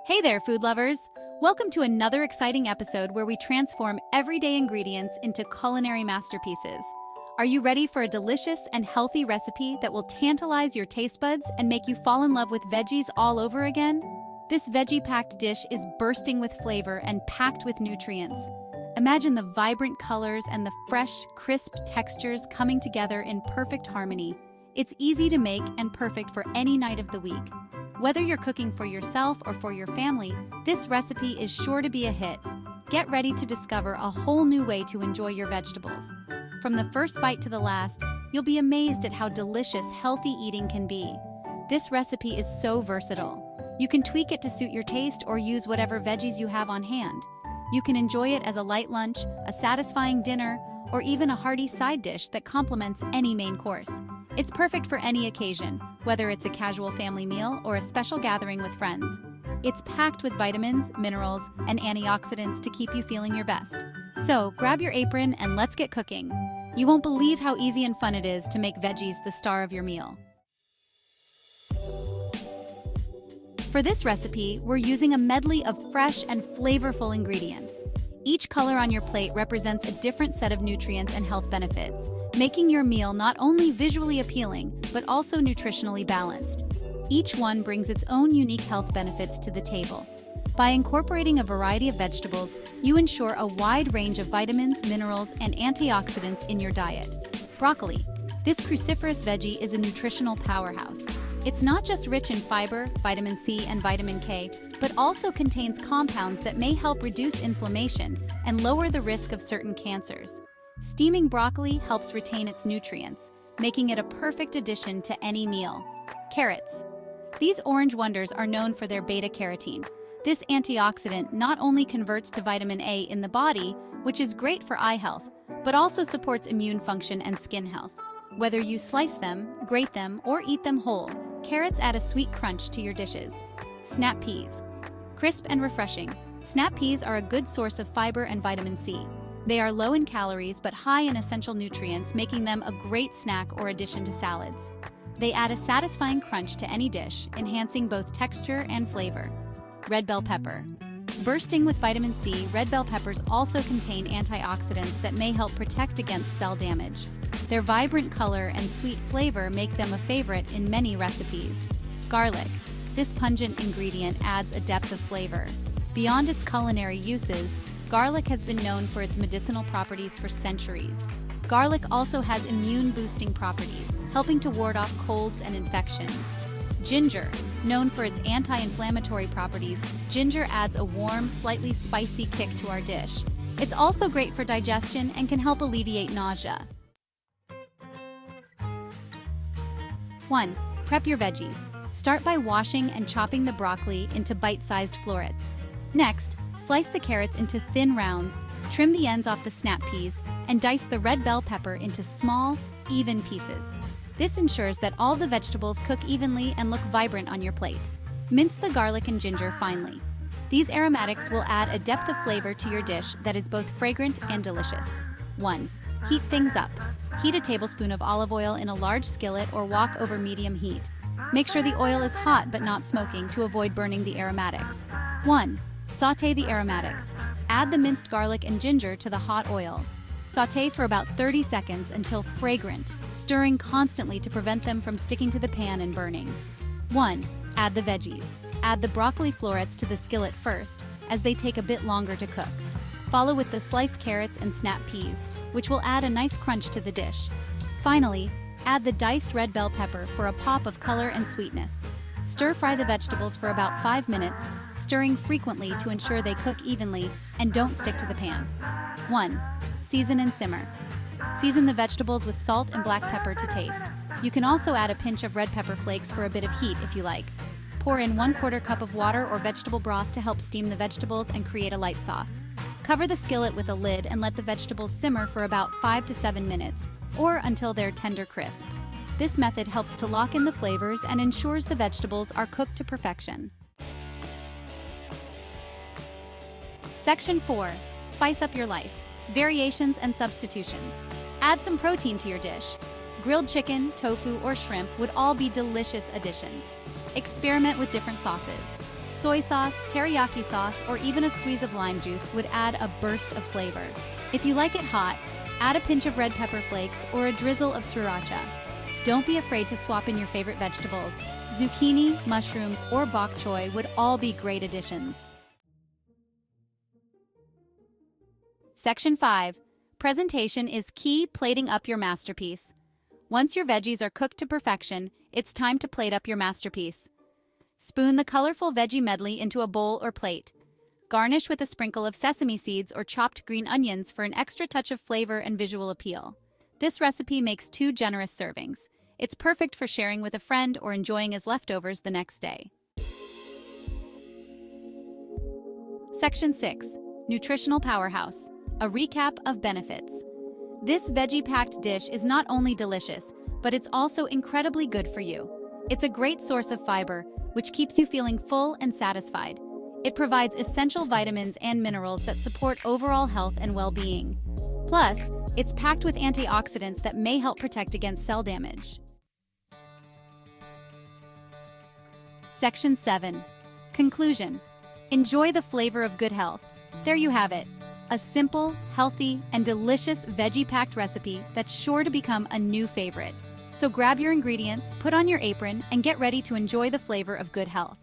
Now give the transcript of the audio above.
Hey there, food lovers! Welcome to another exciting episode where we transform everyday ingredients into culinary masterpieces. Are you ready for a delicious and healthy recipe that will tantalize your taste buds and make you fall in love with veggies all over again? This veggie-packed dish is bursting with flavor and packed with nutrients. Imagine the vibrant colors and the fresh, crisp textures coming together in perfect harmony. It's easy to make and perfect for any night of the week. Whether you're cooking for yourself or for your family, this recipe is sure to be a hit. Get ready to discover a whole new way to enjoy your vegetables. From the first bite to the last, you'll be amazed at how delicious healthy eating can be. This recipe is so versatile. You can tweak it to suit your taste or use whatever veggies you have on hand. You can enjoy it as a light lunch, a satisfying dinner, or even a hearty side dish that complements any main course. It's perfect for any occasion, whether it's a casual family meal or a special gathering with friends. It's packed with vitamins, minerals, and antioxidants to keep you feeling your best. So grab your apron and let's get cooking. You won't believe how easy and fun it is to make veggies the star of your meal. For this recipe, we're using a medley of fresh and flavorful ingredients. Each color on your plate represents a different set of nutrients and health benefits, making your meal not only visually appealing, but also nutritionally balanced. Each one brings its own unique health benefits to the table. By incorporating a variety of vegetables, you ensure a wide range of vitamins, minerals, and antioxidants in your diet. Broccoli. This cruciferous veggie is a nutritional powerhouse. It's not just rich in fiber, vitamin C, and vitamin K, but also contains compounds that may help reduce inflammation and lower the risk of certain cancers. Steaming broccoli helps retain its nutrients, making it a perfect addition to any meal. Carrots. These orange wonders are known for their beta-carotene. This antioxidant not only converts to vitamin A in the body, which is great for eye health, but also supports immune function and skin health. Whether you slice them, grate them, or eat them whole, carrots add a sweet crunch to your dishes. Snap peas. Crisp and refreshing, snap peas are a good source of fiber and vitamin C. They are low in calories but high in essential nutrients, making them a great snack or addition to salads. They add a satisfying crunch to any dish, enhancing both texture and flavor. Red bell pepper. Bursting with vitamin C, red bell peppers also contain antioxidants that may help protect against cell damage. Their vibrant color and sweet flavor make them a favorite in many recipes. Garlic. This pungent ingredient adds a depth of flavor. Beyond its culinary uses, garlic has been known for its medicinal properties for centuries. Garlic also has immune-boosting properties, helping to ward off colds and infections. Ginger. Known for its anti-inflammatory properties, ginger adds a warm, slightly spicy kick to our dish. It's also great for digestion and can help alleviate nausea. 1. Prep your veggies. Start by washing and chopping the broccoli into bite-sized florets. Next, slice the carrots into thin rounds, trim the ends off the snap peas, and dice the red bell pepper into small, even pieces. This ensures that all the vegetables cook evenly and look vibrant on your plate. Mince the garlic and ginger finely. These aromatics will add a depth of flavor to your dish that is both fragrant and delicious. 1. Heat things up. Heat a tablespoon of olive oil in a large skillet or wok over medium heat. Make sure the oil is hot but not smoking to avoid burning the aromatics. 1. Sauté the aromatics. Add the minced garlic and ginger to the hot oil. Sauté for about 30 seconds until fragrant, stirring constantly to prevent them from sticking to the pan and burning. 1. Add the veggies. Add the broccoli florets to the skillet first, as they take a bit longer to cook. Follow with the sliced carrots and snap peas, which will add a nice crunch to the dish. Finally, add the diced red bell pepper for a pop of color and sweetness. Stir-fry the vegetables for about 5 minutes, stirring frequently to ensure they cook evenly and don't stick to the pan. 1. Season and simmer. Season the vegetables with salt and black pepper to taste. You can also add a pinch of red pepper flakes for a bit of heat if you like. Pour in 1/4 cup of water or vegetable broth to help steam the vegetables and create a light sauce. Cover the skillet with a lid and let the vegetables simmer for about 5 to 7 minutes, or until they're tender crisp. This method helps to lock in the flavors and ensures the vegetables are cooked to perfection. Section 4. Spice up your life. Variations and substitutions. Add some protein to your dish. Grilled chicken, tofu, or shrimp would all be delicious additions. Experiment with different sauces. Soy sauce, teriyaki sauce, or even a squeeze of lime juice would add a burst of flavor. If you like it hot, add a pinch of red pepper flakes or a drizzle of sriracha. Don't be afraid to swap in your favorite vegetables. Zucchini, mushrooms, or bok choy would all be great additions. Section 5. Presentation is key. Plating up your masterpiece. Once your veggies are cooked to perfection, it's time to plate up your masterpiece. Spoon the colorful veggie medley into a bowl or plate. Garnish with a sprinkle of sesame seeds or chopped green onions for an extra touch of flavor and visual appeal. This recipe makes 2 generous servings. It's perfect for sharing with a friend or enjoying as leftovers the next day. Section 6. Nutritional Powerhouse. A recap of benefits. This veggie-packed dish is not only delicious, but it's also incredibly good for you. It's a great source of fiber, which keeps you feeling full and satisfied. It provides essential vitamins and minerals that support overall health and well-being. Plus, it's packed with antioxidants that may help protect against cell damage. Section 7. Conclusion. Enjoy the flavor of good health. There you have it. A simple, healthy, and delicious veggie-packed recipe that's sure to become a new favorite. So grab your ingredients, put on your apron, and get ready to enjoy the flavor of good health.